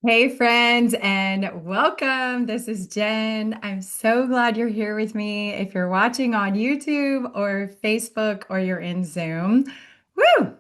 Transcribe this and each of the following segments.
Hey, friends, and welcome. This is Jen. I'm so glad you're here with me. If you're watching on YouTube or Facebook or you're in Zoom, woo!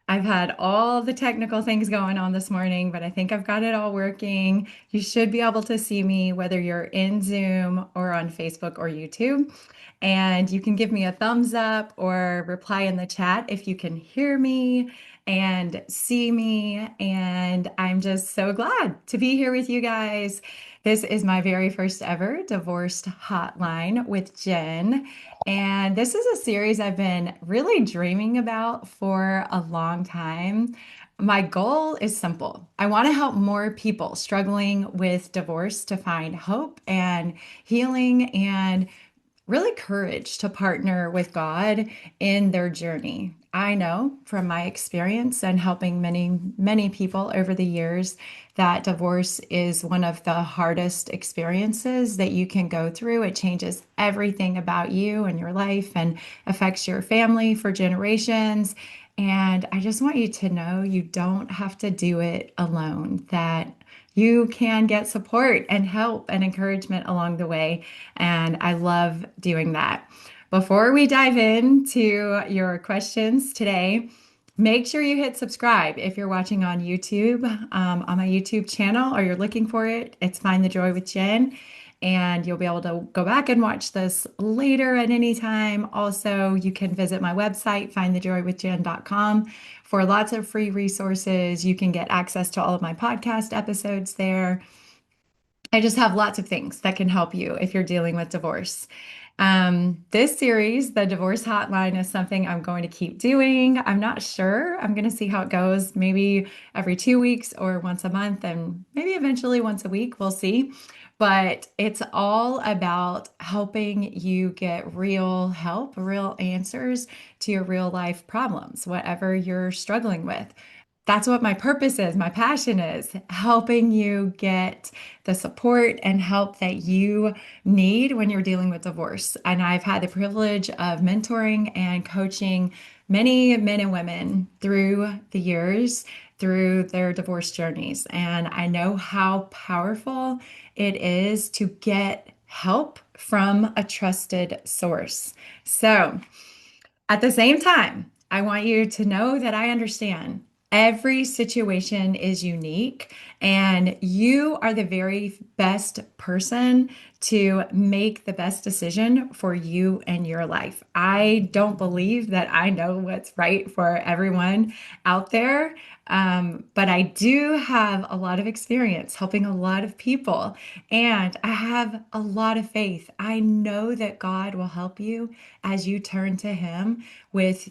I've had all the technical things going on this morning, but I think I've got it all working. You should be able to see me whether you're in Zoom or on Facebook or YouTube. And you can give me a thumbs up or reply in the chat if you can hear me and see me. And I'm just so glad to be here with you guys. This is my very first ever Divorced Hotline with Jen. And this is a series I've been really dreaming about for a long time. My goal is simple. I want to help more people struggling with divorce to find hope and healing and really courage to partner with God in their journey. I know from my experience and helping many, many people over the years that divorce is one of the hardest experiences that you can go through. It changes everything about you and your life and affects your family for generations. And I just want you to know you don't have to do it alone, that you can get support and help and encouragement along the way. And I love doing that. Before we dive into your questions today, make sure you hit subscribe if you're watching on YouTube, on my YouTube channel, or you're looking for it. It's Find the Joy with Jen. And you'll be able to go back and watch this later at any time. Also, you can visit my website, findthejoywithjen.com, for lots of free resources. You can get access to all of my podcast episodes there. I just have lots of things that can help you if you're dealing with divorce. This series, the Divorce Hotline, is something I'm going to keep doing. I'm not sure. I'm going to see how it goes, maybe every 2 weeks or once a month, and maybe eventually once a week. We'll see. But it's all about helping you get real help, real answers to your real life problems, whatever you're struggling with. That's what my purpose is, my passion is helping you get the support and help that you need when you're dealing with divorce. And I've had the privilege of mentoring and coaching many men and women through the years, through their divorce journeys. And I know how powerful it is to get help from a trusted source. So, at the same time, I want you to know that I understand every situation is unique, and you are the very best person to make the best decision for you and your life. I don't believe that I know what's right for everyone out there, but I do have a lot of experience helping a lot of people, and I have a lot of faith. I know that God will help you as you turn to Him with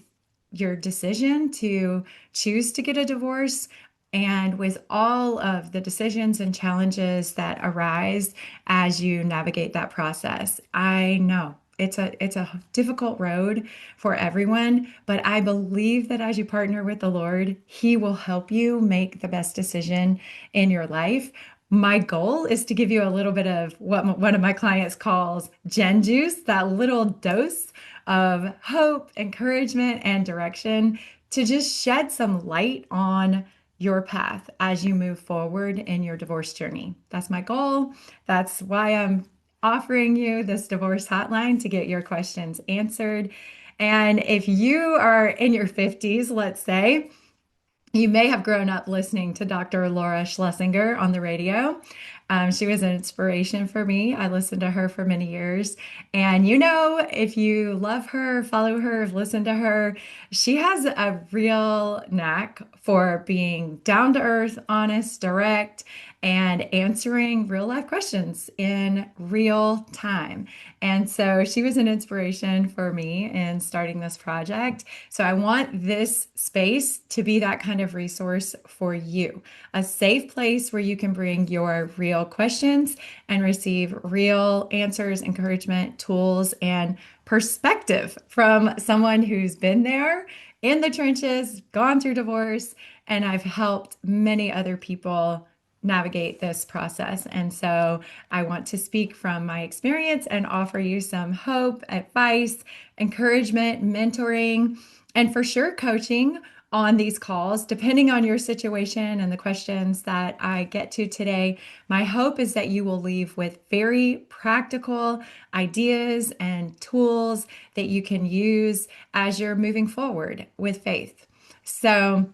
your decision to choose to get a divorce and with all of the decisions and challenges that arise as you navigate that process. I know it's a difficult road for everyone, but I believe that as you partner with the Lord, He will help you make the best decision in your life. My goal is to give you a little bit of what one of my clients calls Jenn Juice, that little dose of hope, encouragement, and direction to just shed some light on your path as you move forward in your divorce journey. That's my goal. That's why I'm offering you this divorce hotline to get your questions answered. And if you are in your 50s, let's say, you may have grown up listening to Dr. Laura Schlesinger on the radio. She was an inspiration for me. I listened to her for many years. And if you love her, follow her, listen to her, she has a real knack for being down to earth, honest, direct, and answering real life questions in real time. And so she was an inspiration for me in starting this project. So I want this space to be that kind of resource for you, a safe place where you can bring your real questions and receive real answers, encouragement, tools, and perspective from someone who's been there in the trenches, gone through divorce, and I've helped many other people navigate this process. And so I want to speak from my experience and offer you some hope, advice, encouragement, mentoring, and for sure coaching on these calls, depending on your situation and the questions that I get to today. My hope is that you will leave with very practical ideas and tools that you can use as you're moving forward with faith. So,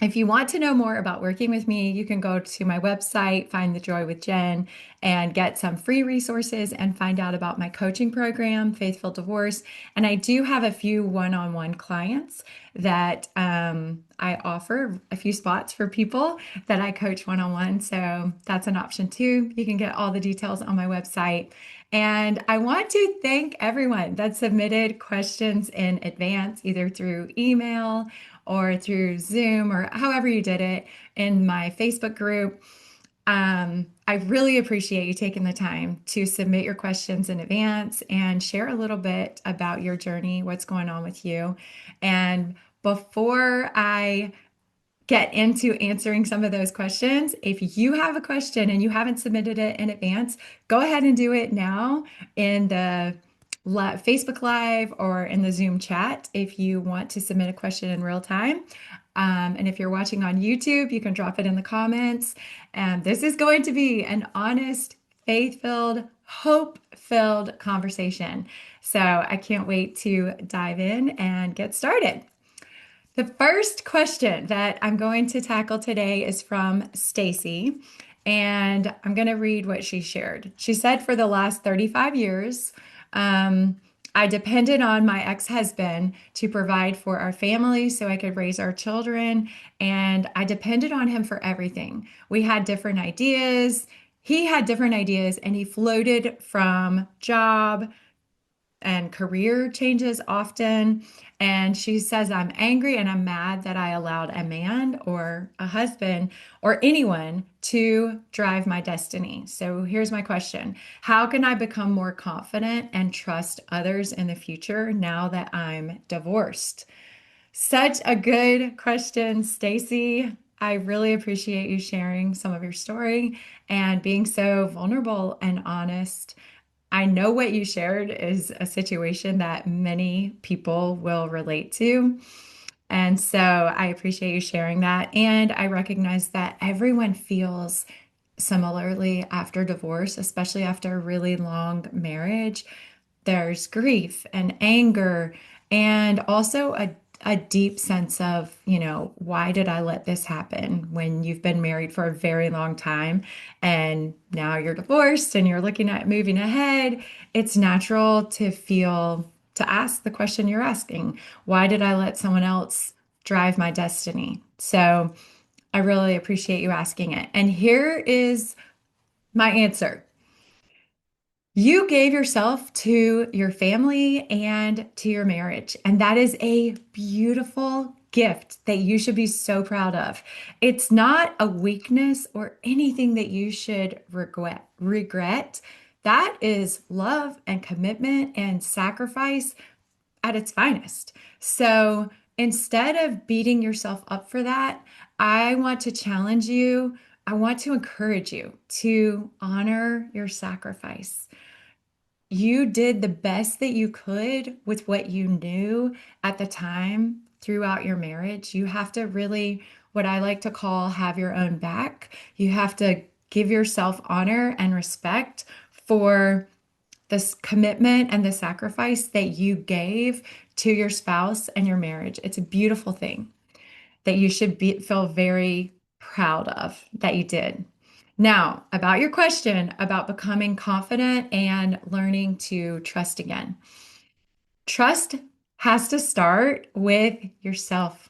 if you want to know more about working with me, you can go to my website, Find the Joy with Jenn, and get some free resources and find out about my coaching program, Faithful Divorce. And I do have a few one-on-one clients that I offer a few spots for people that I coach one-on-one. So that's an option too. You can get all the details on my website. And I want to thank everyone that submitted questions in advance, either through email or through Zoom or however you did it in my Facebook group. I really appreciate you taking the time to submit your questions in advance and share a little bit about your journey, what's going on with you. And before I get into answering some of those questions. If you have a question and you haven't submitted it in advance, go ahead and do it now in the Facebook Live or in the Zoom chat if you want to submit a question in real time. And if you're watching on YouTube, you can drop it in the comments. And this is going to be an honest, faith-filled, hope-filled conversation. So I can't wait to dive in and get started. The first question that I'm going to tackle today is from Stacy, and I'm going to read what she shared. She said, for the last 35 years, I depended on my ex-husband to provide for our family so I could raise our children, and I depended on him for everything. We had different ideas. He had different ideas, and he floated from job and career changes often. And she says, I'm angry and I'm mad that I allowed a man or a husband or anyone to drive my destiny. So here's my question. How can I become more confident and trust others in the future now that I'm divorced? Such a good question, Stacy. I really appreciate you sharing some of your story and being so vulnerable and honest. I know what you shared is a situation that many people will relate to. And so I appreciate you sharing that. And I recognize that everyone feels similarly after divorce, especially after a really long marriage. There's grief and anger, and also a deep sense of, why did I let this happen when you've been married for a very long time and now you're divorced and you're looking at moving ahead? It's natural to ask the question you're asking. Why did I let someone else drive my destiny? So I really appreciate you asking it. And here is my answer. You gave yourself to your family and to your marriage, and that is a beautiful gift that you should be so proud of. It's not a weakness or anything that you should regret. That is love and commitment and sacrifice at its finest. So instead of beating yourself up for that, I want to challenge you. I want to encourage you to honor your sacrifice. You did the best that you could with what you knew at the time throughout your marriage. You have to really, what I like to call, have your own back. You have to give yourself honor and respect for this commitment and the sacrifice that you gave to your spouse and your marriage. It's a beautiful thing that you should feel very proud of that you did. Now, about your question about becoming confident and learning to trust again. Trust has to start with yourself.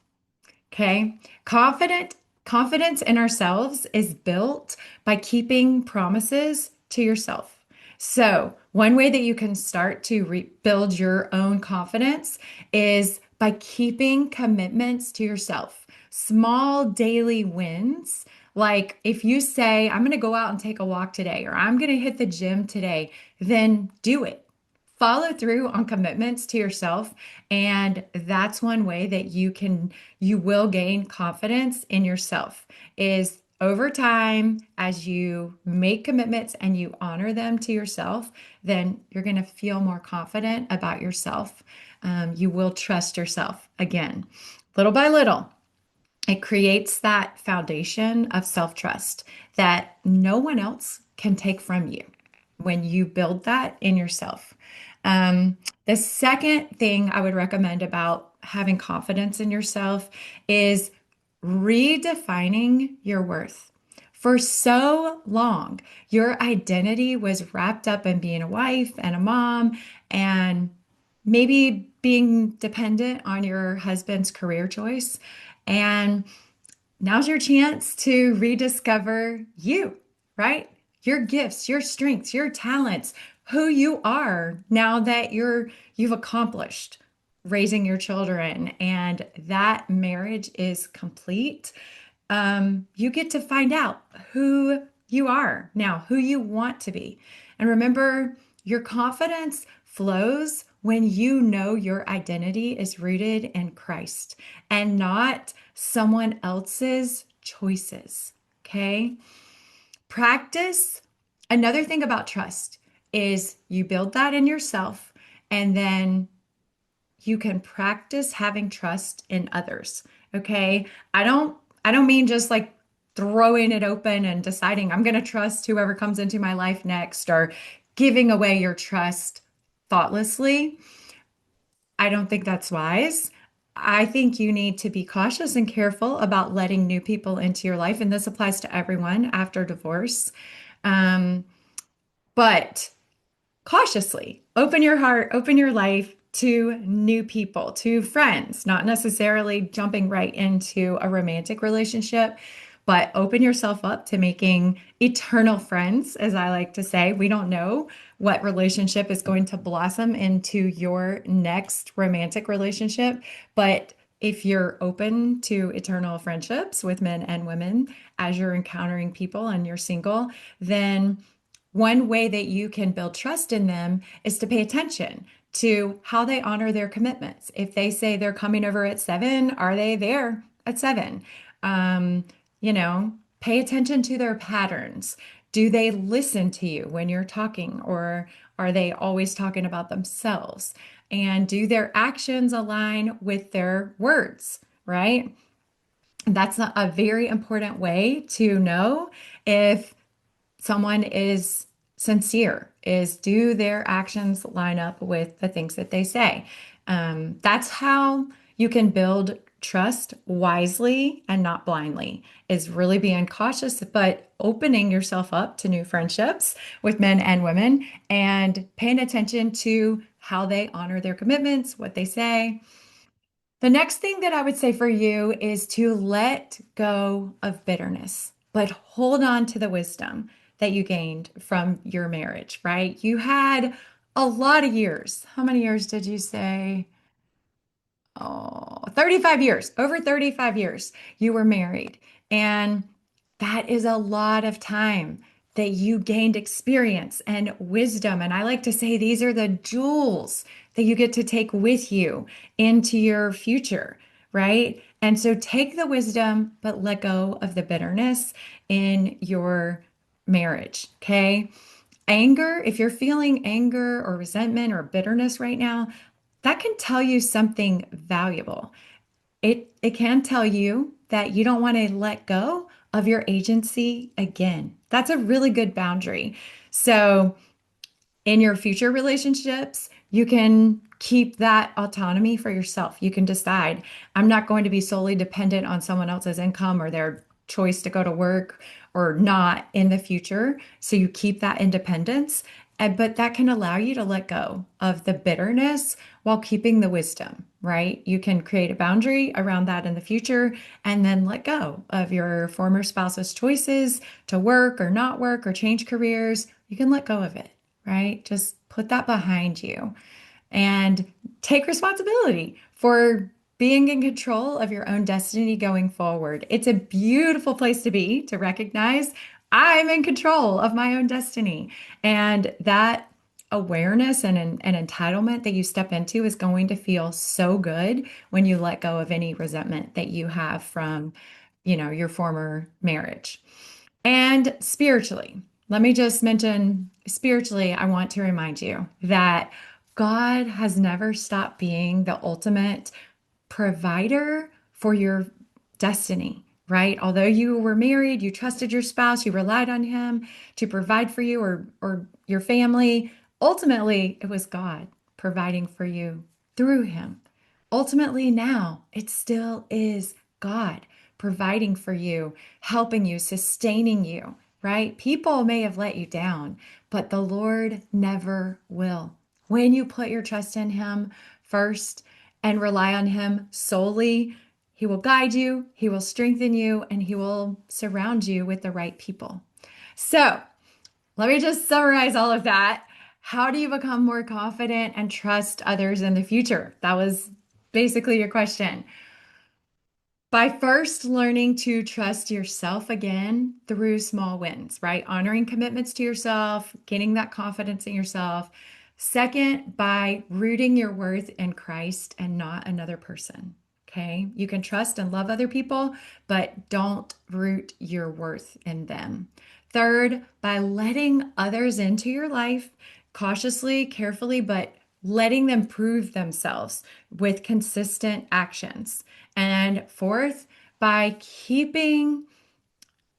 Okay. Confidence in ourselves is built by keeping promises to yourself. So, one way that you can start to rebuild your own confidence is by keeping commitments to yourself. Small daily wins. Like if you say, I'm going to go out and take a walk today, or I'm going to hit the gym today, then do it. Follow through on commitments to yourself. And that's one way that you will gain confidence in yourself is over time, as you make commitments and you honor them to yourself, then you're going to feel more confident about yourself. You will trust yourself again. little by little, it creates that foundation of self-trust that no one else can take from you when you build that in yourself. Um, the second thing I would recommend about having confidence in yourself is redefining your worth. For so long, your identity was wrapped up in being a wife and a mom and maybe being dependent on your husband's career choice. And now's your chance to rediscover you, right? Your gifts, your strengths, your talents, who you are now that you've accomplished raising your children and that marriage is complete. You get to find out who you are now, who you want to be. And remember, your confidence flows when you know your identity is rooted in Christ and not someone else's choices. Okay. Practice. Another thing about trust is you build that in yourself and then you can practice having trust in others. Okay? I don't mean just like throwing it open and deciding I'm going to trust whoever comes into my life next or giving away your trust thoughtlessly. I don't think that's wise. I think you need to be cautious and careful about letting new people into your life, and this applies to everyone after divorce. Um, but cautiously open your heart, open your life to new people, to friends, not necessarily jumping right into a romantic relationship, but open yourself up to making eternal friends, as I like to say. We don't know what relationship is going to blossom into your next romantic relationship, but if you're open to eternal friendships with men and women as you're encountering people and you're single, then one way that you can build trust in them is to pay attention to how they honor their commitments. If they say they're coming over at 7, are they there at 7? Um, Pay attention to their patterns. Do they listen to you when you're talking, or are they always talking about themselves? And do their actions align with their words, right? That's a very important way to know if someone is sincere, is do their actions line up with the things that they say. That's how you can build trust wisely and not blindly, is really being cautious but opening yourself up to new friendships with men and women and paying attention to how they honor their commitments, what they say. The next thing that I would say for you is to let go of bitterness, but hold on to the wisdom that you gained from your marriage, right? You had a lot of years. How many years did you say? Oh, 35 years, over 35 years you were married. And that is a lot of time that you gained experience and wisdom. And I like to say these are the jewels that you get to take with you into your future, right? And so take the wisdom, but let go of the bitterness in your marriage, okay? Anger, if you're feeling anger or resentment or bitterness right now, that can tell you something valuable. It can tell you that you don't want to let go of your agency again. That's a really good boundary. So in your future relationships, you can keep that autonomy for yourself. You can decide, I'm not going to be solely dependent on someone else's income or their choice to go to work or not in the future. So you keep that independence. But that can allow you to let go of the bitterness while keeping the wisdom, right? You can create a boundary around that in the future and then let go of your former spouse's choices to work or not work or change careers. You can let go of it, right? Just put that behind you and take responsibility for being in control of your own destiny going forward. It's a beautiful place to be, to recognize I'm in control of my own destiny. And that awareness and an entitlement that you step into is going to feel so good when you let go of any resentment that you have from, your former marriage. And spiritually, let me just mention spiritually, I want to remind you that God has never stopped being the ultimate provider for your destiny, right? Although you were married, you trusted your spouse, you relied on him to provide for you or your family. Ultimately, it was God providing for you through him. Ultimately, now it still is God providing for you, helping you, sustaining you, right? People may have let you down, but the Lord never will. When you put your trust in him first and rely on him solely, he will guide you, he will strengthen you, and he will surround you with the right people. So, let me just summarize all of that. How do you become more confident and trust others in the future? That was basically your question. By first learning to trust yourself again through small wins, right? Honoring commitments to yourself, gaining that confidence in yourself. Second, by rooting your worth in Christ and not another person. Okay. You can trust and love other people, but don't root your worth in them. Third, by letting others into your life cautiously, carefully, but letting them prove themselves with consistent actions. And fourth, by keeping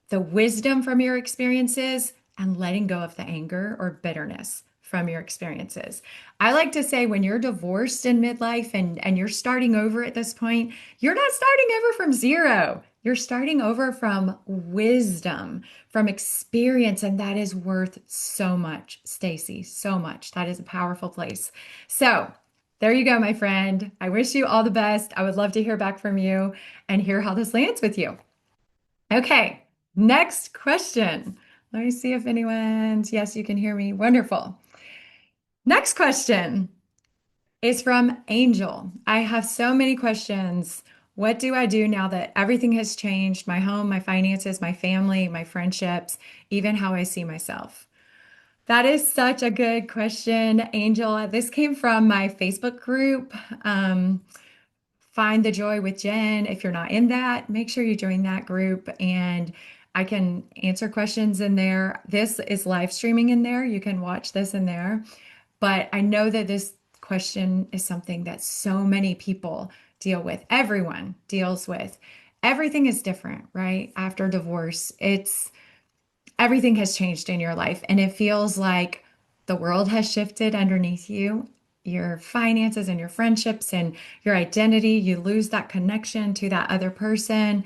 the wisdom from your experiences and letting go of the anger or bitterness from your experiences. I like to say when you're divorced in midlife and you're starting over at this point, you're not starting over from zero. You're starting over from wisdom, from experience, and that is worth so much, Stacy, so much. That is a powerful place. So, there you go, my friend. I wish you all the best. I would love to hear back from you and hear how this lands with you. Okay, next question. Let me see if anyone's, yes, you can hear me. Wonderful. Next question is from Angel. I have so many questions. What do I do now that everything has changed? My home, my finances, my family, my friendships, even how I see myself. That is such a good question, Angel. This came from my Facebook group. Find the Joy with Jenn. If you're not in that, make sure you join that group and I can answer questions in there. This is live streaming in there. You can watch this in there. But I know that this question is something that so many people deal with. Everyone deals with. Everything is different, right? After divorce, it's everything has changed in your life and it feels like the world has shifted underneath you, your finances and your friendships and your identity. You lose that connection to that other person.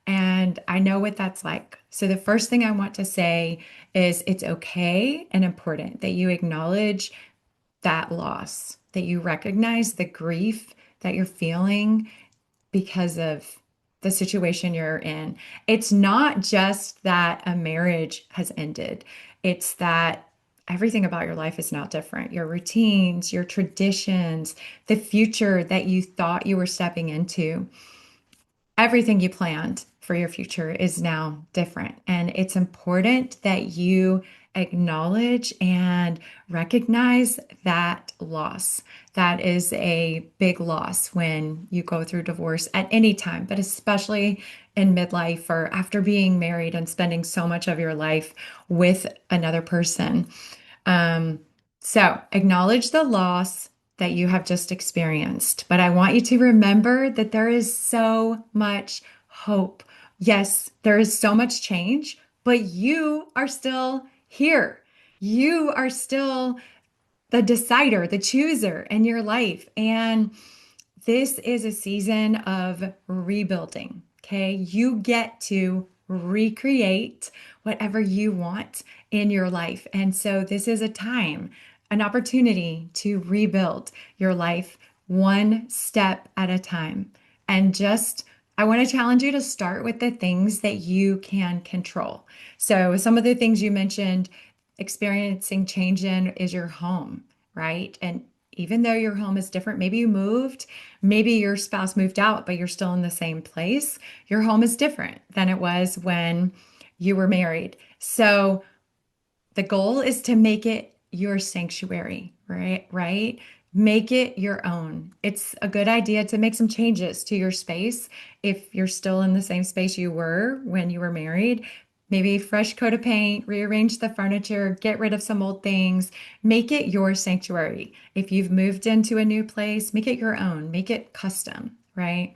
And I know what that's like. So, the first thing I want to say is it's okay and important that you acknowledge that loss, that you recognize the grief that you're feeling because of the situation you're in. It's not just that a marriage has ended, it's that everything about your life is now different. Your routines, your traditions, the future that you thought you were stepping into, everything you planned for your future is now different. And it's important that you acknowledge and recognize that loss. That is a big loss when you go through divorce at any time, but especially in midlife or after being married and spending so much of your life with another person. Um, so acknowledge the loss that you have just experienced, but I want you to remember that there is so much hope. Yes, there is so much change, but you are still here. You are still the decider, the chooser in your life. And this is a season of rebuilding. Okay. You get to recreate whatever you want in your life. And so this is a time, an opportunity to rebuild your life one step at a time. And just, I want to challenge you to start with the things that you can control. So some of the things you mentioned, experiencing change in is your home, right? And even though your home is different, maybe you moved, maybe your spouse moved out, but you're still in the same place. Your home is different than it was when you were married. So the goal is to make it your sanctuary, right? Right? Make it your own. It's a good idea to make some changes to your space if you're still in the same space you were when you were married. Maybe fresh coat of paint, rearrange the furniture, get rid of some old things, make it your sanctuary. If you've moved into a new place, make it your own, make it custom, right?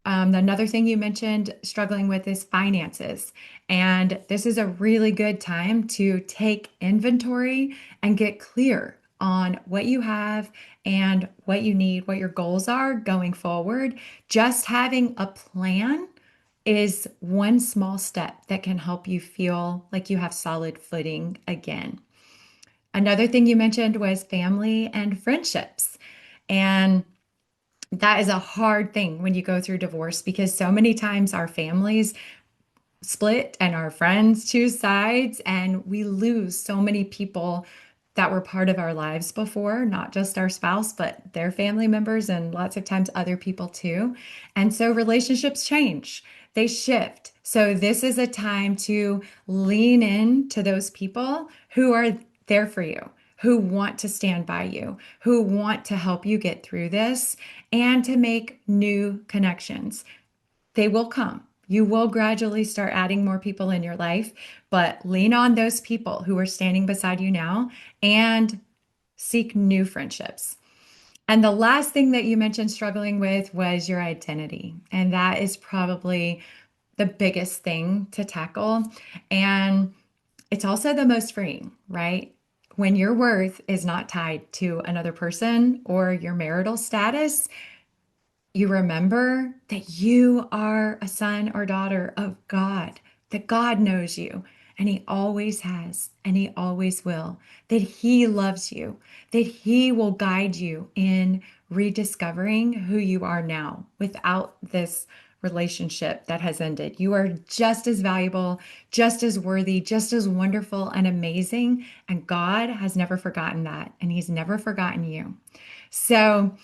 Another thing you mentioned struggling with is finances. And this is a really good time to take inventory and get clear on what you have and what you need, what your goals are going forward. Just having a plan is one small step that can help you feel like you have solid footing again. Another thing you mentioned was family and friendships. And that is a hard thing when you go through divorce because so many times our families split and our friends choose sides, and we lose so many people that were part of our lives before, not just our spouse, but their family members and lots of times other people too. And so relationships change, they shift. So this is a time to lean in to those people who are there for you, who want to stand by you, who want to help you get through this, and to make new connections. They will come. You will gradually start adding more people in your life, but lean on those people who are standing beside you now and seek new friendships. And the last thing that you mentioned struggling with was your identity. And that is probably the biggest thing to tackle. And it's also the most freeing, right? When your worth is not tied to another person or your marital status, you remember that you are a son or daughter of God, that God knows you, and He always has, and He always will, that He loves you, that He will guide you in rediscovering who you are now without this relationship that has ended. You are just as valuable, just as worthy, just as wonderful and amazing, and God has never forgotten that, and He's never forgotten you. So,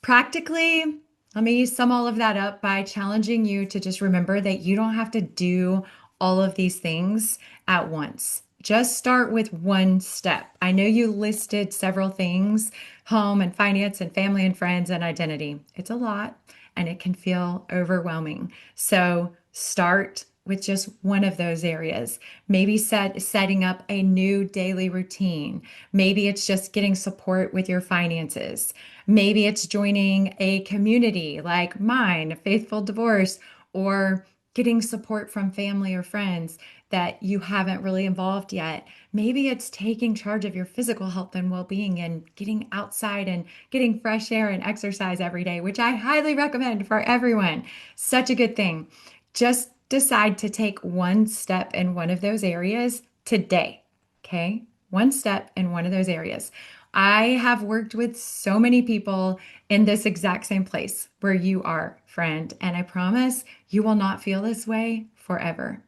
practically, let me sum all of that up by challenging you to just remember that you don't have to do all of these things at once. Just start with one step. I know you listed several things: home and finance and family and friends and identity. It's a lot and it can feel overwhelming. So start with just one of those areas. Maybe setting up a new daily routine. Maybe it's just getting support with your finances. Maybe it's joining a community like mine, Faithful Divorce, or getting support from family or friends that you haven't really involved yet. Maybe it's taking charge of your physical health and well being and getting outside and getting fresh air and exercise every day, which I highly recommend for everyone. Such a good thing. Just decide to take one step in one of those areas today. Okay? One step in one of those areas. I have worked with so many people in this exact same place where you are, friend, and I promise you will not feel this way forever.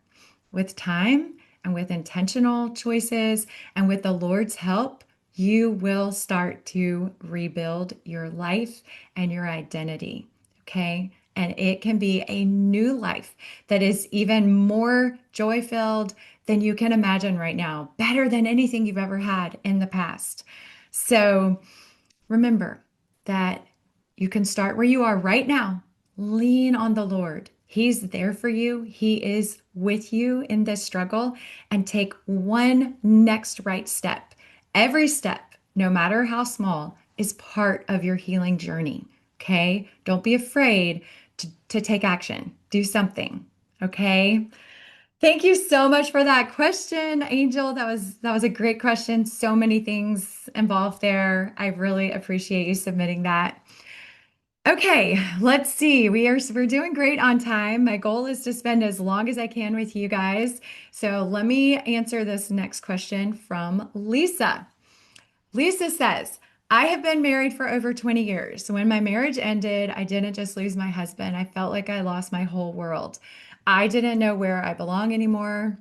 With time and with intentional choices and with the Lord's help, you will start to rebuild your life and your identity. Okay. And it can be a new life that is even more joy filled than you can imagine right now, better than anything you've ever had in the past. So, remember that you can start where you are right now. Lean on the Lord. He's there for you. He is with you in this struggle, and take one next right step. Every step, no matter how small, is part of your healing journey. Okay? Don't be afraid to take action. Do something. Okay? Thank you so much for that question, Angel. That was a great question. So many things involved there. I really appreciate you submitting that. Okay, let's see. We're doing great on time. My goal is to spend as long as I can with you guys. So let me answer this next question from Lisa. Lisa says, I have been married for over 20 years. When my marriage ended, I didn't just lose my husband. I felt like I lost my whole world. I didn't know where I belong anymore.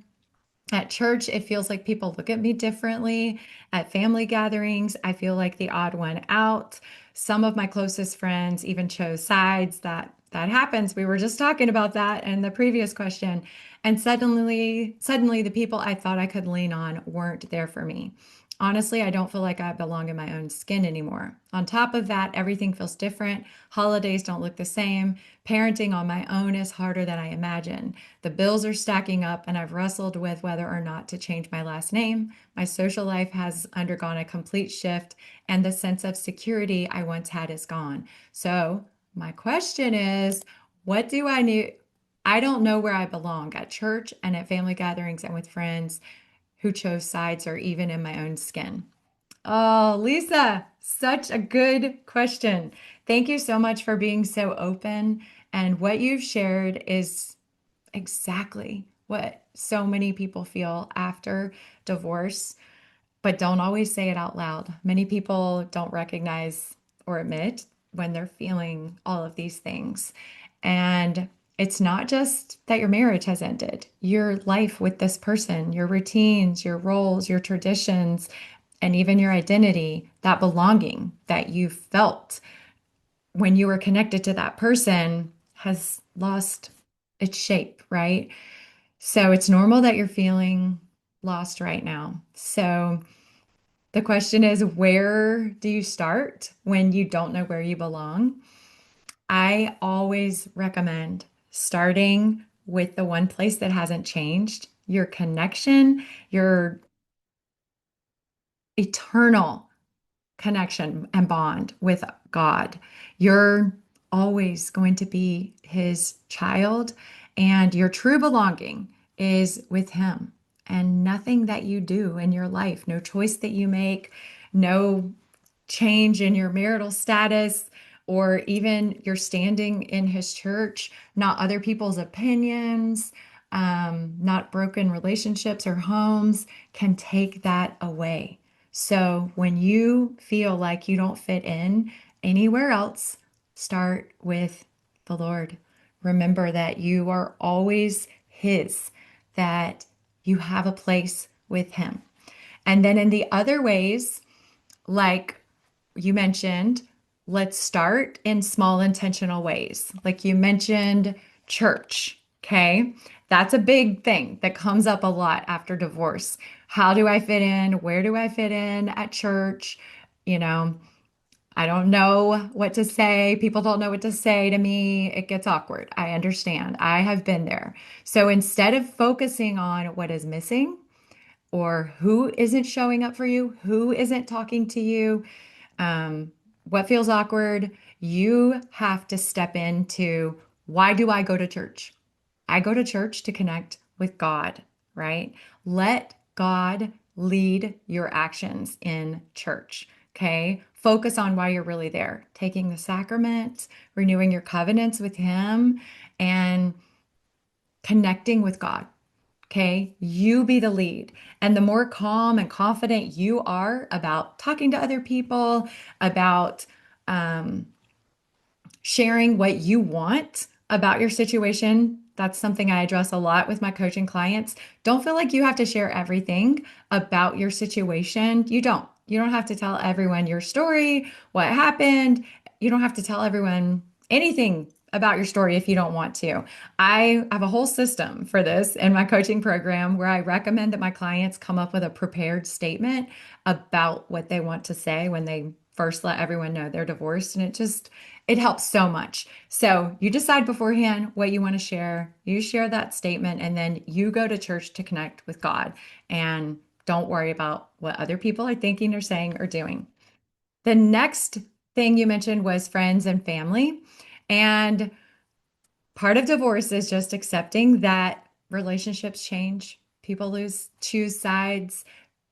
At church, it feels like people look at me differently. At family gatherings, I feel like the odd one out. Some of my closest friends even chose sides. That happens. We were just talking about that in the previous question. And suddenly the people I thought I could lean on weren't there for me. Honestly, I don't feel like I belong in my own skin anymore. On top of that, everything feels different. Holidays don't look the same. Parenting on my own is harder than I imagined. The bills are stacking up, and I've wrestled with whether or not to change my last name. My social life has undergone a complete shift, and the sense of security I once had is gone. So, my question is, What do I need? I don't know where I belong at church and at family gatherings and with friends who chose sides or even in my own skin. Oh, Lisa, such a good question. Thank you so much for being so open. And what you've shared is exactly what so many people feel after divorce, but don't always say it out loud. Many people don't recognize or admit when they're feeling all of these things. And it's not just that your marriage has ended, your life with this person, your routines, your roles, your traditions, and even your identity, that belonging that you felt when you were connected to that person has lost its shape, right? So it's normal that you're feeling lost right now. So the question is, where do you start when you don't know where you belong? I always recommend starting with the one place that hasn't changed, your connection, your eternal connection and bond with God. You're always going to be his child, and your true belonging is with him. And nothing that you do in your life, no choice that you make, no change in your marital status, or even your standing in his church, not other people's opinions, not broken relationships or homes can take that away. So when you feel like you don't fit in anywhere else, start with the Lord. Remember that you are always his, that you have a place with him. And then in the other ways, like you mentioned, let's start in small intentional ways. Like you mentioned, church. Okay. That's a big thing that comes up a lot after divorce. How do I fit in? Where do I fit in at church? You know, I don't know what to say. People don't know what to say to me. It gets awkward. I understand. I have been there. So instead of focusing on what is missing or who isn't showing up for you, who isn't talking to you, um, what feels awkward, you have to step into, why do I go to church? I go to church to connect with God, right? Let God lead your actions in church. Okay. Focus on why you're really there, taking the sacraments, renewing your covenants with Him, and connecting with God. Okay, you be the lead. And the more calm and confident you are about talking to other people, about um, sharing what you want about your situation. That's something I address a lot with my coaching clients. Don't feel like you have to share everything about your situation. You don't. You don't have to tell everyone your story, what happened. You don't have to tell everyone anything about your story if you don't want to. I have a whole system for this in my coaching program where I recommend that my clients come up with a prepared statement about what they want to say when they first let everyone know they're divorced. And it helps so much. So you decide beforehand what you want to share. You share that statement, and then you go to church to connect with God. And don't worry about what other people are thinking or saying or doing. The next thing you mentioned was friends and family. And part of divorce is just accepting that relationships change. People choose sides.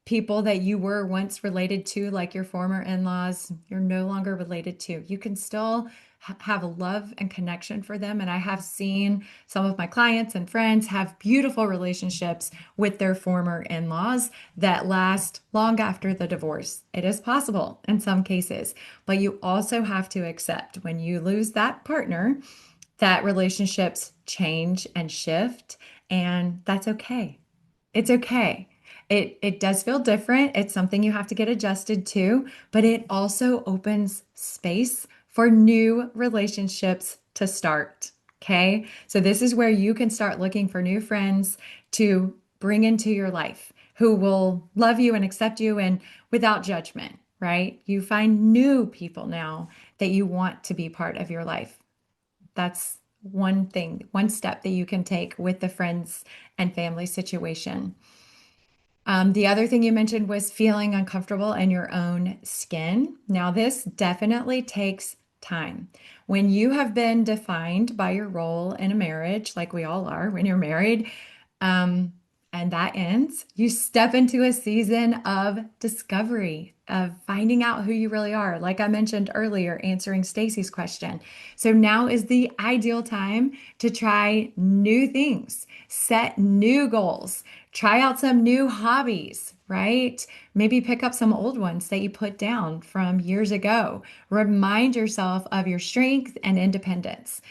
People that you were once related to, like your former in-laws, you're no longer related to. You can still have a love and connection for them. And I have seen some of my clients and friends have beautiful relationships with their former in-laws that last long after the divorce. It is possible in some cases, but you also have to accept when you lose that partner that relationships change and shift, and that's okay. It's okay. It does feel different. It's something you have to get adjusted to, but it also opens space for new relationships to start. Okay? So this is where you can start looking for new friends to bring into your life who will love you and accept you and without judgment, right? You find new people now that you want to be part of your life. That's one thing, one step that you can take with the friends and family situation. The other thing you mentioned was feeling uncomfortable in your own skin. Now, this definitely takes time. When you have been defined by your role in a marriage, like we all are when you're married, um, and that ends, you step into a season of discovery, of finding out who you really are. Like I mentioned earlier, answering Stacy's question. So now is the ideal time to try new things, set new goals, try out some new hobbies, right? Maybe pick up some old ones that you put down from years ago. Remind yourself of your strength and independence.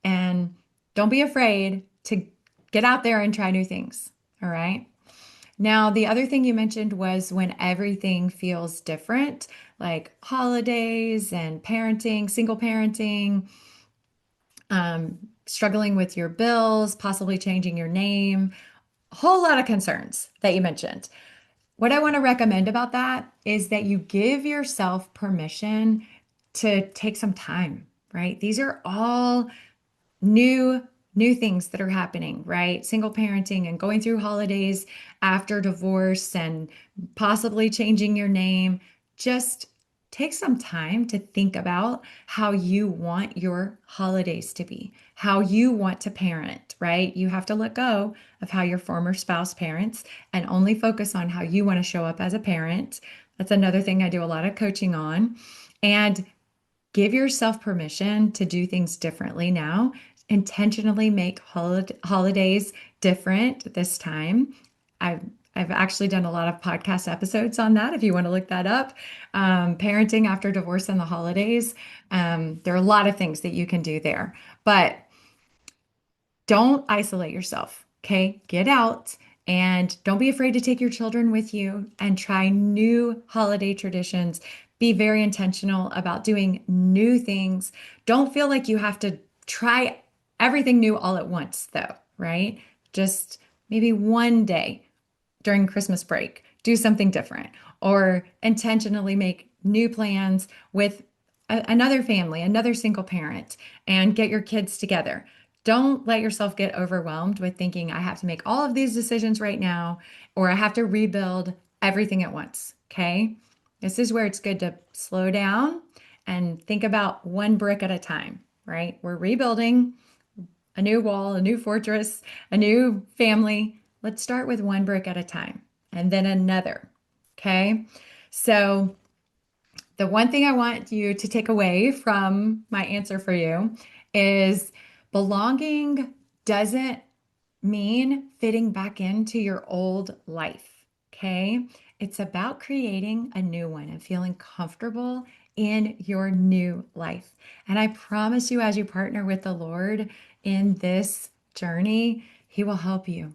And don't be afraid to get out there and try new things. All right. Now, the other thing you mentioned was when everything feels different, like holidays and parenting, single parenting, struggling with your bills, possibly changing your name, a whole lot of concerns that you mentioned. What I want to recommend about that is that you give yourself permission to take some time, right? These are all new new things that are happening, right? Single parenting and going through holidays after divorce and possibly changing your name. Just take some time to think about how you want your holidays to be, how you want to parent, right? You have to let go of how your former spouse parents and only focus on how you want to show up as a parent. That's another thing I do a lot of coaching on. And give yourself permission to do things differently now. Intentionally make holidays different this time. I've I've actually done a lot of podcast episodes on that if you want to look that up. Parenting after divorce and the holidays. There are a lot of things that you can do there. But don't isolate yourself. Okay. Get out and don't be afraid to take your children with you and try new holiday traditions. Be very intentional about doing new things. Don't feel like you have to try everything new all at once, though, right? Just maybe one day during Christmas break, do something different, or intentionally make new plans with another family, another single parent, and get your kids together. Don't let yourself get overwhelmed with thinking, I have to make all of these decisions right now, or I have to rebuild everything at once. Okay. This is where it's good to slow down and think about one brick at a time, right? We're rebuilding a new wall, a new fortress, a new family. Let's start with one brick at a time and then another. Okay. So, the one thing I want you to take away from my answer for you is belonging doesn't mean fitting back into your old life. Okay. It's about creating a new one and feeling comfortable in your new life. And I promise you, as you partner with the Lord in this journey, He will help you.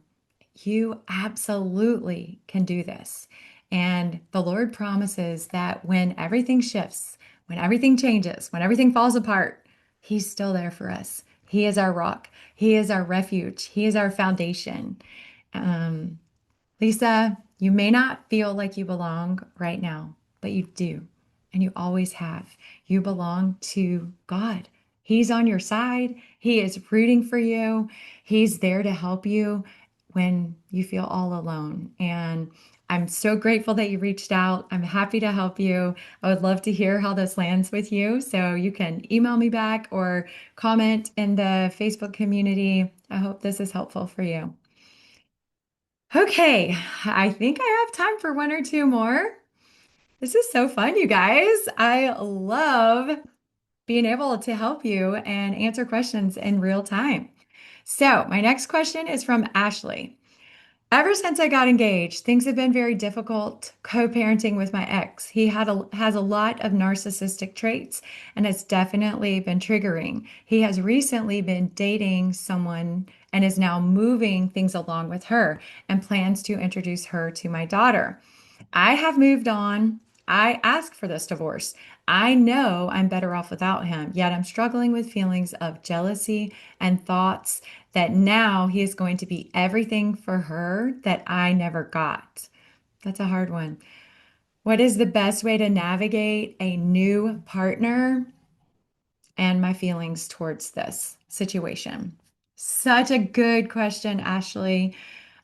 You absolutely can do this. And the Lord promises that when everything shifts, when everything changes, when everything falls apart, He's still there for us. He is our rock. He is our refuge. He is our foundation. Um, Lisa, you may not feel like you belong right now, but you do. And you always have. You belong to God. He's on your side. He is rooting for you. He's there to help you when you feel all alone. And I'm so grateful that you reached out. I'm happy to help you. I would love to hear how this lands with you. So you can email me back or comment in the Facebook community. I hope this is helpful for you. Okay, I think I have time for one or two more. This is so fun, you guys. I love being able to help you and answer questions in real time. So, my next question is from Ashley. Ever since I got engaged, things have been very difficult co-parenting with my ex. Has a lot of narcissistic traits and it's definitely been triggering. He has recently been dating someone and is now moving things along with her and plans to introduce her to my daughter. I have moved on. I asked for this divorce. I know I'm better off without him, yet I'm struggling with feelings of jealousy and thoughts that now he is going to be everything for her that I never got. That's a hard one. What is the best way to navigate a new partner and my feelings towards this situation? Such a good question, Ashley.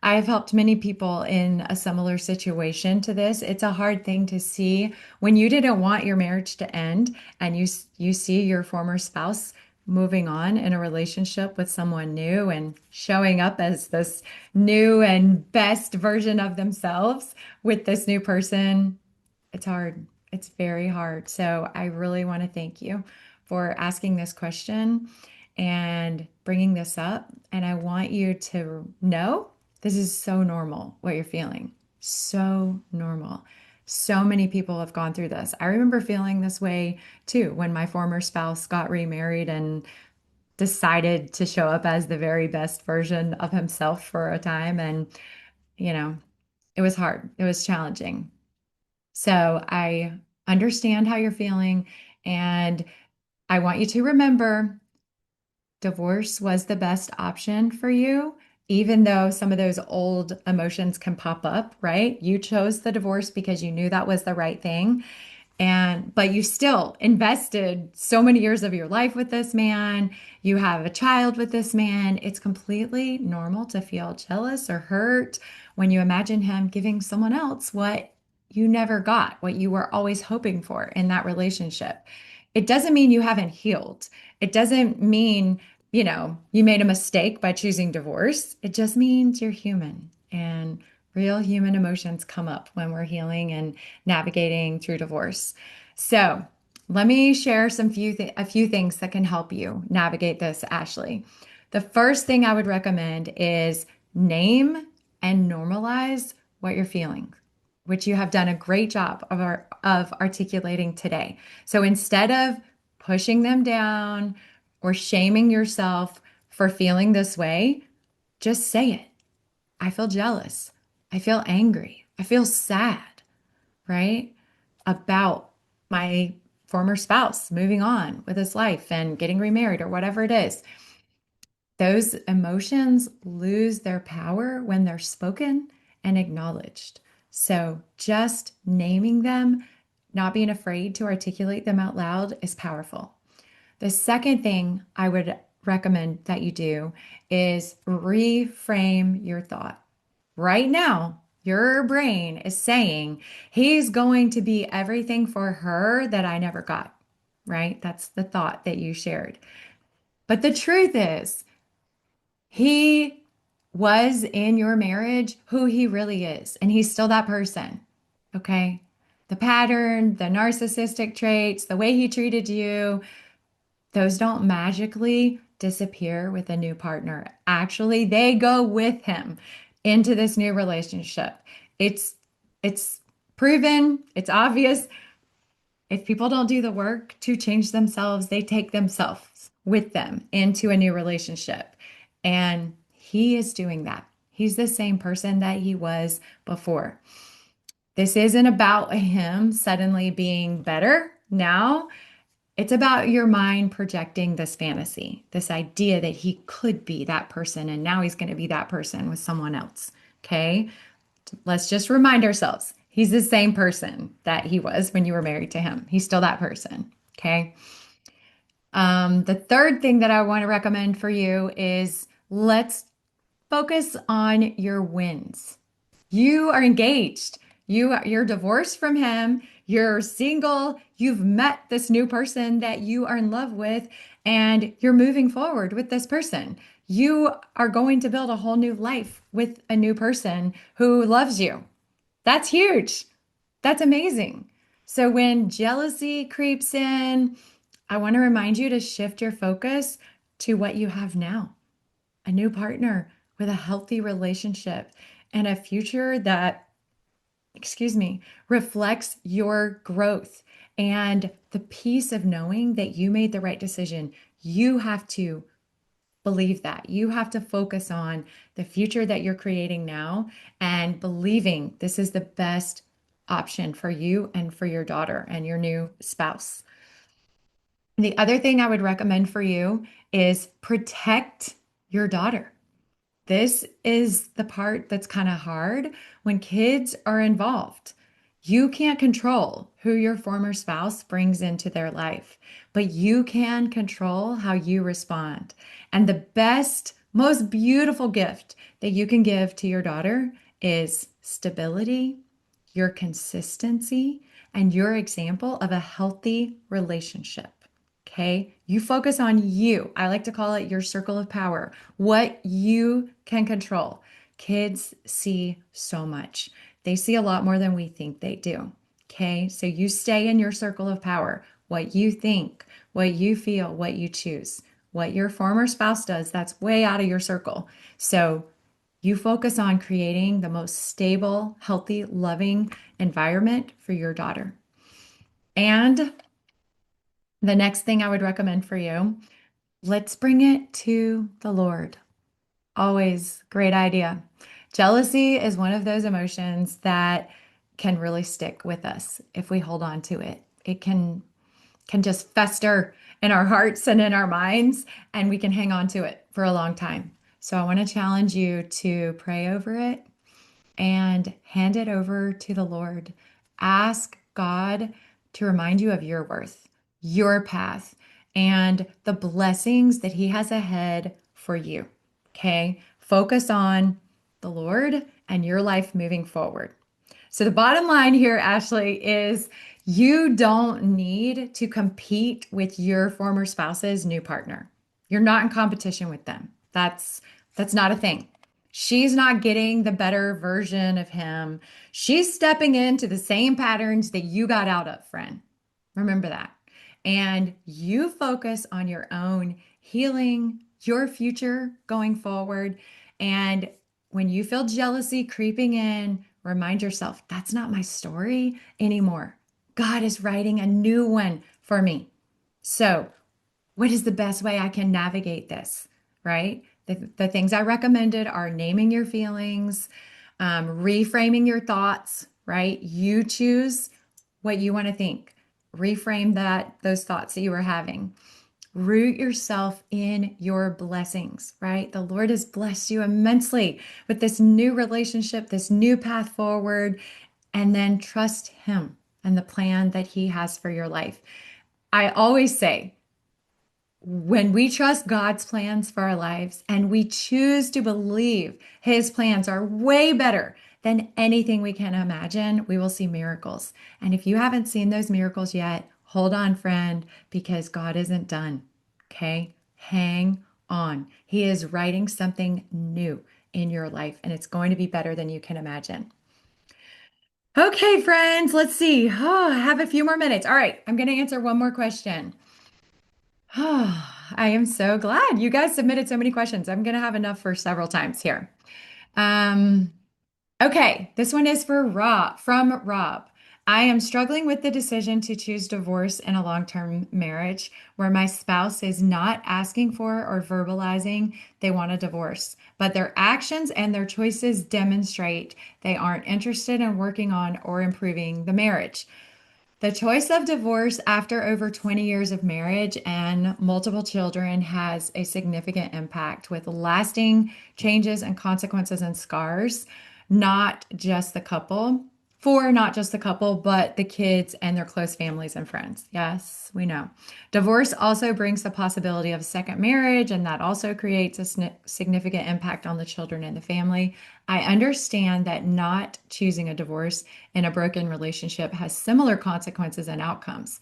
I have helped many people in a similar situation to this. It's a hard thing to see when you didn't want your marriage to end and you see your former spouse moving on in a relationship with someone new and showing up as this new and best version of themselves with this new person. It's hard. It's very hard. So I really want to thank you for asking this question and bringing this up. And I want you to know this is so normal what you're feeling. So normal. So many people have gone through this. I remember feeling this way too when my former spouse got remarried and decided to show up as the very best version of himself for a time. And, you know, it was hard, it was challenging. So I understand how you're feeling. And I want you to remember divorce was the best option for you, even though some of those old emotions can pop up, right? You chose the divorce because you knew that was the right thing. And, but you still invested so many years of your life with this man. You have a child with this man. It's completely normal to feel jealous or hurt when you imagine him giving someone else what you never got, what you were always hoping for in that relationship. It doesn't mean you haven't healed. It doesn't mean, you made a mistake by choosing divorce. It just means you're human and real human emotions come up when we're healing and navigating through divorce. So, let me share a few things that can help you navigate this, Ashley. The first thing I would recommend is name and normalize what you're feeling, which you have done a great job of articulating today. So instead of pushing them down or shaming yourself for feeling this way, just say it. I feel jealous. I feel angry. I feel sad, right? About my former spouse moving on with his life and getting remarried or whatever it is. Those emotions lose their power when they're spoken and acknowledged. So just naming them, not being afraid to articulate them out loud is powerful. The second thing I would recommend that you do is reframe your thought. Right now, your brain is saying he's going to be everything for her that I never got, right? That's the thought that you shared. But the truth is, he was in your marriage who he really is, and he's still that person. Okay. The pattern, the narcissistic traits, the way he treated you, those don't magically disappear with a new partner. Actually, they go with him into this new relationship. It's it's proven, it's obvious. If people don't do the work to change themselves, they take themselves with them into a new relationship. And he is doing that. He's the same person that he was before. This isn't about him suddenly being better now. It's about your mind projecting this fantasy, this idea that he could be that person and now he's going to be that person with someone else. Okay. Let's just remind ourselves he's the same person that he was when you were married to him. He's still that person. Okay. The third thing that I want to recommend for you is let's focus on your wins. You are engaged. You're divorced from him. You're single. You've met this new person that you are in love with, and you're moving forward with this person. You are going to build a whole new life with a new person who loves you. That's huge. That's amazing. So when jealousy creeps in, I want to remind you to shift your focus to what you have now, a new partner with a healthy relationship and a future that, excuse me, reflects your growth and the peace of knowing that you made the right decision. You have to believe that. You have to focus on the future that you're creating now and believing this is the best option for you and for your daughter and your new spouse. The other thing I would recommend for you is protect your daughter. This is the part that's kind of hard when kids are involved. You can't control who your former spouse brings into their life, but you can control how you respond. And the best most beautiful gift that you can give to your daughter is stability, your consistency, and your example of a healthy relationship. Okay. You focus on you. I like to call it your circle of power, what you can control. Kids see so much, they see a lot more than we think they do. Okay. So you stay in your circle of power, what you think, what you feel, what you choose. What your former spouse does, that's way out of your circle. So you focus on creating the most stable, healthy, loving environment for your daughter. And the next thing I would recommend for you, let's bring it to the Lord. Always great idea. Jealousy is one of those emotions that can really stick with us if we hold on to it. It can just fester in our hearts and in our minds, and we can hang on to it for a long time. So I want to challenge you to pray over it and hand it over to the Lord. Ask God to remind you of your worth, your path, and the blessings that He has ahead for you. Okay? Focus on the Lord and your life moving forward. So the bottom line here, Ashley, is you don't need to compete with your former spouse's new partner. You're not in competition with them. That's not a thing. She's not getting the better version of him. She's stepping into the same patterns that you got out of, friend. Remember that. And you focus on your own healing, your future going forward. And when you feel jealousy creeping in, remind yourself that's not my story anymore. God is writing a new one for me. So, what is the best way I can navigate this? Right? The things I recommended are naming your feelings, reframing your thoughts, right? You choose what you want to think. Reframe those thoughts that you were having. Root yourself in your blessings, right? The Lord has blessed you immensely with this new relationship, this new path forward, and then trust Him and the plan that He has for your life. I always say, when we trust God's plans for our lives and we choose to believe His plans are way better than anything we can imagine, we will see miracles. And if you haven't seen those miracles yet, hold on, friend, because God isn't done. Okay? Hang on. He is writing something new in your life, and it's going to be better than you can imagine. Okay, friends, let's see. Oh, I have a few more minutes. All right, I'm going to answer one more question. I am so glad you guys submitted so many questions. I'm going to have enough for several times here. Um, okay, this one is for Rob, from Rob. I am struggling with the decision to choose divorce in a long-term marriage where my spouse is not asking for or verbalizing they want a divorce, but their actions and their choices demonstrate they aren't interested in working on or improving the marriage. The choice of divorce after over 20 years of marriage and multiple children has a significant impact with lasting changes and consequences and scars, not just the couple, for not just the couple, but the kids and their close families and friends. Yes, we know. Divorce also brings the possibility of a second marriage, and that also creates a significant impact on the children and the family. I understand that not choosing a divorce in a broken relationship has similar consequences and outcomes.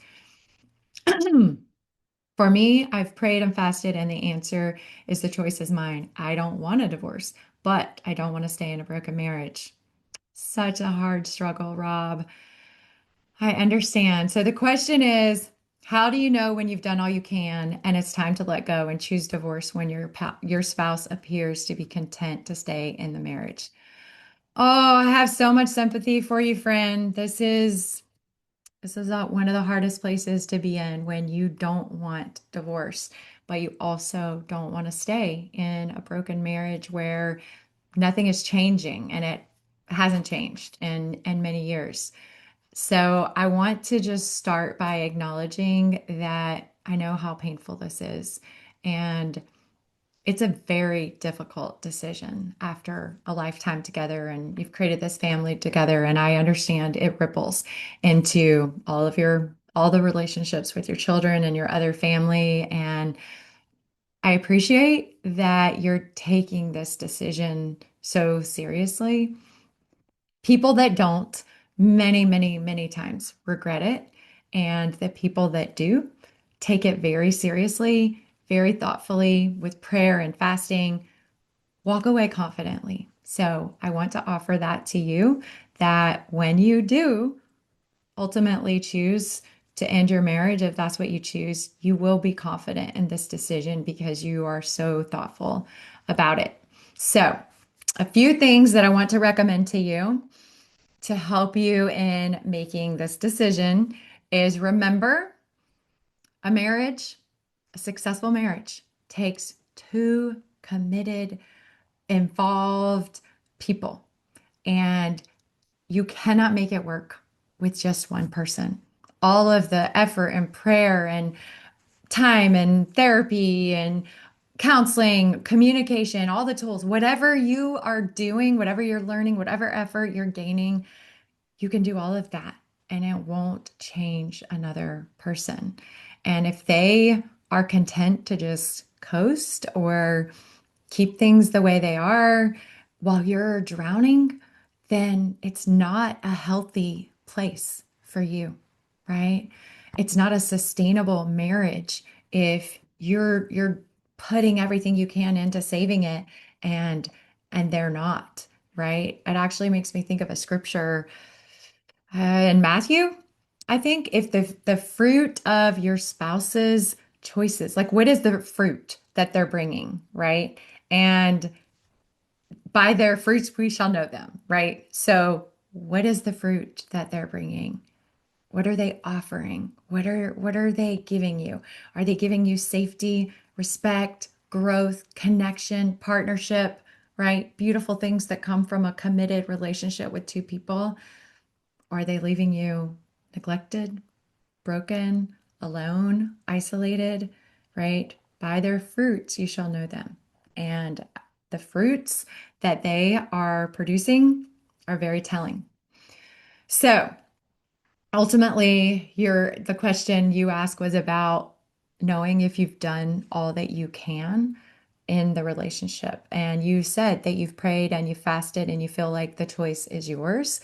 For me, I've prayed and fasted, and the answer is the choice is mine. I don't want a divorce, but I don't want to stay in a broken marriage. Such a hard struggle, Rob. I understand. So the question is, how do you know when you've done all you can and it's time to let go and choose divorce when your spouse appears to be content to stay in the marriage? Oh, I have so much sympathy for you, friend. This is one of the hardest places to be in when you don't want divorce, but you also don't want to stay in a broken marriage where nothing is changing and it hasn't changed in many years. So I want to just start by acknowledging that I know how painful this is. And it's a very difficult decision after a lifetime together, and you've created this family together. And I understand it ripples into all the relationships with your children and your other family. And I appreciate that you're taking this decision so seriously. People that don't, many, many, many times regret it. And the people that do take it very seriously, very thoughtfully, with prayer and fasting, walk away confidently. So I want to offer that to you that when you do ultimately choose to end your marriage, if that's what you choose, you will be confident in this decision because you are so thoughtful about it. So, a few things that I want to recommend to you to help you in making this decision is remember a marriage, a successful marriage takes two committed, involved people. And you cannot make it work with just one person. All of the effort and prayer and time and therapy and counseling, communication, all the tools, whatever you are doing, whatever you're learning, whatever effort you're gaining, you can do all of that and it won't change another person. And if they are content to just coast or keep things the way they are while you're drowning, then it's not a healthy place for you, right? It's not a sustainable marriage if you're putting everything you can into saving it and they're not, right? It actually makes me think of a scripture in Matthew. I think if the fruit of your spouse's choices, like what is the fruit that they're bringing, right? And by their fruits we shall know them, right? So, what is the fruit that they're bringing? What are they offering? What are they giving you? Are they giving you safety, respect, growth, connection, partnership, right? Beautiful things that come from a committed relationship with two people. Or are they leaving you neglected, broken, alone, isolated, right? By their fruits you shall know them. And the fruits that they are producing are very telling. So ultimately, the question you asked was about knowing if you've done all that you can in the relationship. And you said that you've prayed and you fasted and you feel like the choice is yours.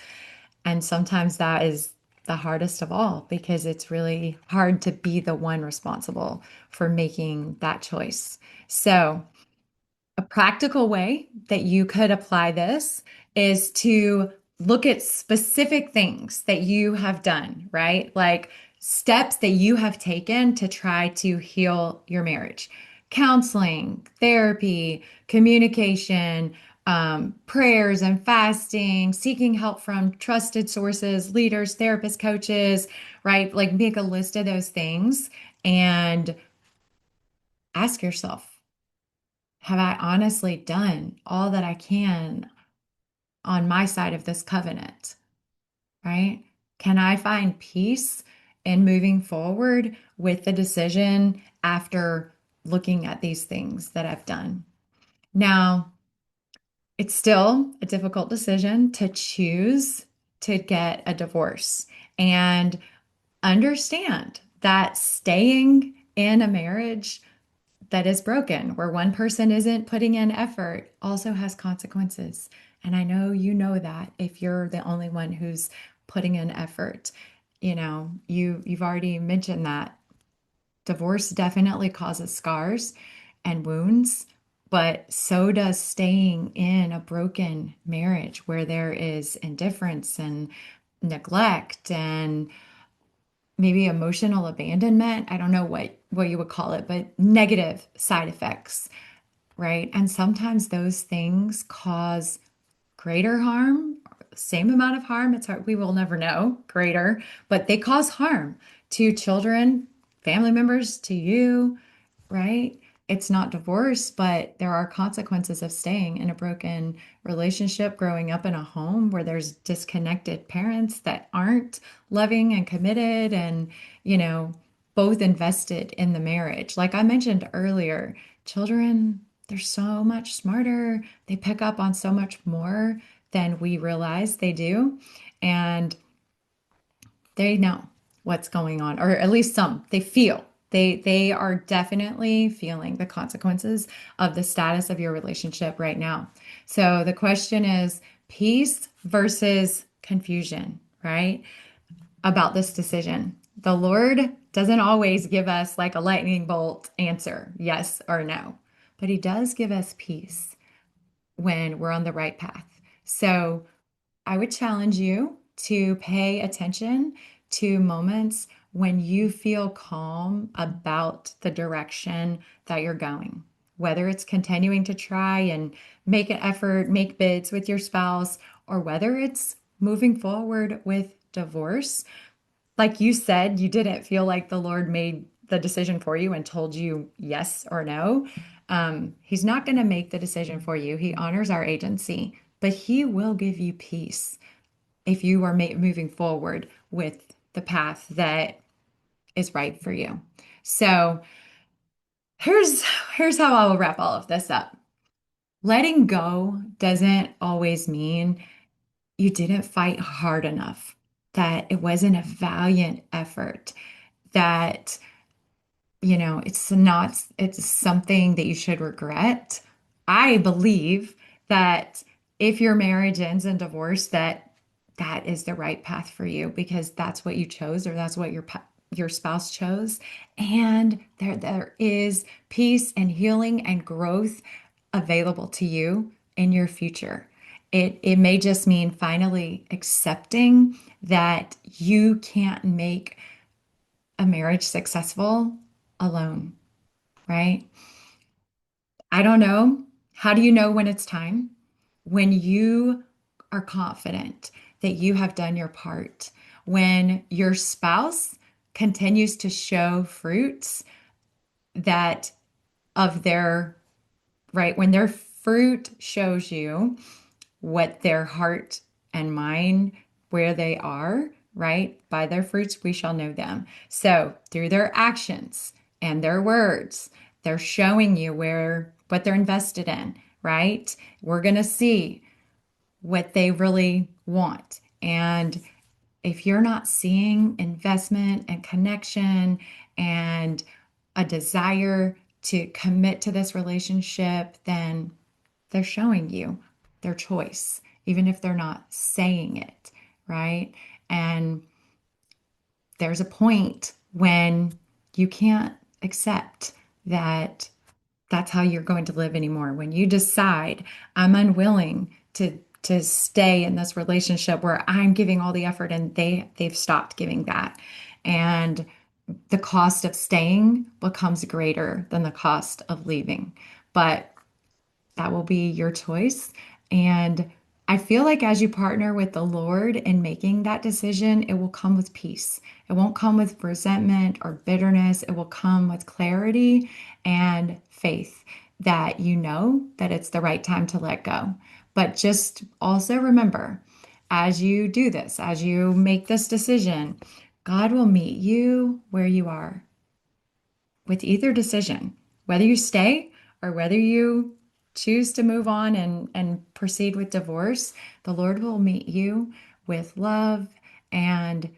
And sometimes that is the hardest of all because it's really hard to be the one responsible for making that choice. So, a practical way that you could apply this is to look at specific things that you have done, right? Like steps that you have taken to try to heal your marriage. Counseling, therapy, communication, prayers and fasting, seeking help from trusted sources, leaders, therapists, coaches, right? Like make a list of those things and ask yourself, have I honestly done all that I can on my side of this covenant, right? Can I find peace in moving forward with the decision after looking at these things that I've done? Now, it's still a difficult decision to choose to get a divorce and understand that staying in a marriage that is broken, where one person isn't putting in effort, also has consequences. And I know you know that if you're the only one who's putting in effort. You've already mentioned that divorce definitely causes scars and wounds, but so does staying in a broken marriage where there is indifference and neglect and maybe emotional abandonment. I don't know what you would call it, but negative side effects, right? And sometimes those things cause greater harm, same amount of harm. It's hard, we will never know greater, but they cause harm to children, family members, to you, right? It's not divorce, but there are consequences of staying in a broken relationship, growing up in a home where there's disconnected parents that aren't loving and committed and, you know, both invested in the marriage. Like I mentioned earlier, children, they're so much smarter. They pick up on so much more than we realize they do. And they know what's going on, or at least some, they feel They are definitely feeling the consequences of the status of your relationship right now. So the question is peace versus confusion, right? About this decision. The Lord doesn't always give us like a lightning bolt answer, yes or no, but He does give us peace when we're on the right path. So I would challenge you to pay attention to moments when you feel calm about the direction that you're going, whether it's continuing to try and make an effort, make bids with your spouse, or whether it's moving forward with divorce. Like you said, you didn't feel like the Lord made the decision for you and told you yes or no. He's not going to make the decision for you. He honors our agency, but He will give you peace if you are moving forward with the path that is right for you. So here's here's how I will wrap all of this up. Letting go doesn't always mean you didn't fight hard enough, that it wasn't a valiant effort, that it's something that you should regret. I believe that if your marriage ends in divorce, that is the right path for you because that's what you chose or that's what your spouse chose. And there is peace and healing and growth available to you in your future. It may just mean finally accepting that you can't make a marriage successful alone, right? I don't know. How do you know when it's time? When you are confident that you have done your part, when your spouse continues to show fruits that of their, right, when their fruit shows you what their heart and mind, where they are, right? By their fruits, we shall know them. So through their actions and their words, they're showing you what they're invested in, right? We're going to see what they really want. And if you're not seeing investment and connection and a desire to commit to this relationship, then they're showing you their choice, even if they're not saying it, right? And there's a point when you can't accept that that's how you're going to live anymore. When you decide, I'm unwilling to stay in this relationship where I'm giving all the effort and they've stopped giving that. And the cost of staying becomes greater than the cost of leaving. But that will be your choice. And I feel like as you partner with the Lord in making that decision, it will come with peace. It won't come with resentment or bitterness. It will come with clarity and faith that you know that it's the right time to let go. But just also remember, as you do this, as you make this decision, God will meet you where you are with either decision, whether you stay or whether you choose to move on and proceed with divorce, the Lord will meet you with love and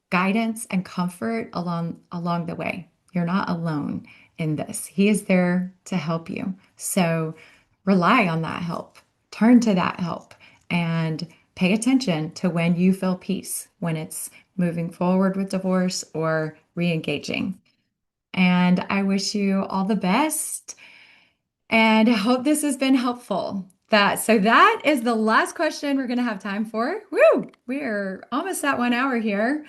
guidance and comfort along the way. You're not alone in this. He is there to help you. So rely on that help. Turn to that help and pay attention to when you feel peace, when it's moving forward with divorce or re-engaging. And I wish you all the best and I hope this has been helpful. That is the last question we're going to have time for. Woo! We're almost at 1 hour here.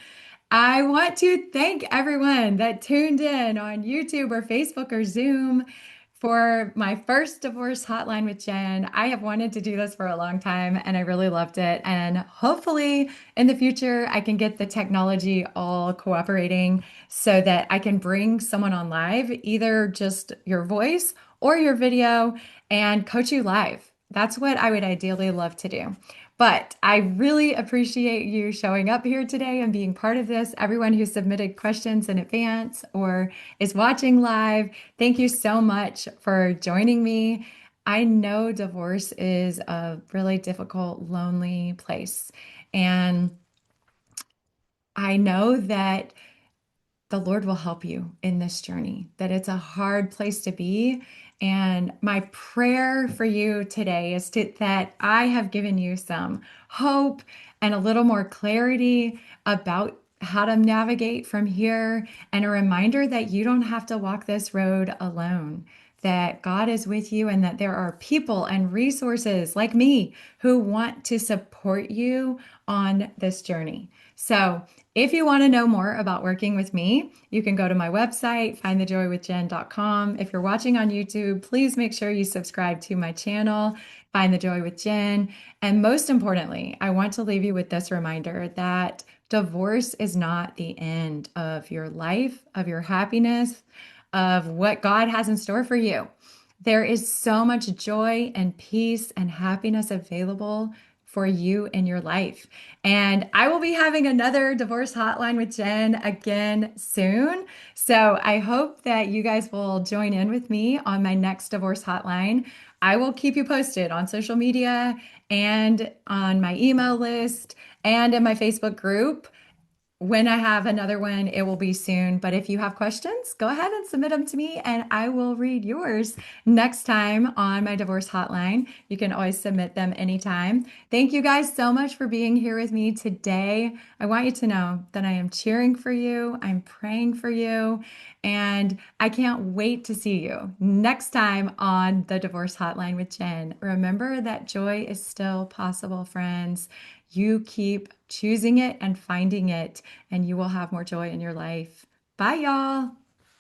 I want to thank everyone that tuned in on YouTube or Facebook or Zoom for my first divorce hotline with Jenn. I have wanted to do this for a long time and I really loved it. And hopefully in the future, I can get the technology all cooperating so that I can bring someone on live, either just your voice or your video, and coach you live. That's what I would ideally love to do. But I really appreciate you showing up here today and being part of this. Everyone who submitted questions in advance or is watching live, thank you so much for joining me. I know divorce is a really difficult, lonely place. And I know that the Lord will help you in this journey, that it's a hard place to be. And my prayer for you today is that I have given you some hope and a little more clarity about how to navigate from here, and a reminder that you don't have to walk this road alone, that God is with you, and that there are people and resources like me who want to support you on this journey. So, if you want to know more about working with me, you can go to my website, findthejoywithjen.com. If you're watching on YouTube, please make sure you subscribe to my channel, Find the Joy with Jen. And most importantly, I want to leave you with this reminder that divorce is not the end of your life, of your happiness, of what God has in store for you. There is so much joy and peace and happiness available for you in your life. And I will be having another divorce hotline with Jen again soon. So I hope that you guys will join in with me on my next divorce hotline. I will keep you posted on social media and on my email list and in my Facebook group. When I have another one, it will be soon. But if you have questions, go ahead and submit them to me and I will read yours next time on my divorce hotline. You can always submit them anytime. Thank you guys so much for being here with me today. I want you to know that I am cheering for you, I'm praying for you, and I can't wait to see you next time on the divorce hotline with Jen. Remember that joy is still possible, friends. You keep choosing it and finding it, and you will have more joy in your life. Bye, y'all.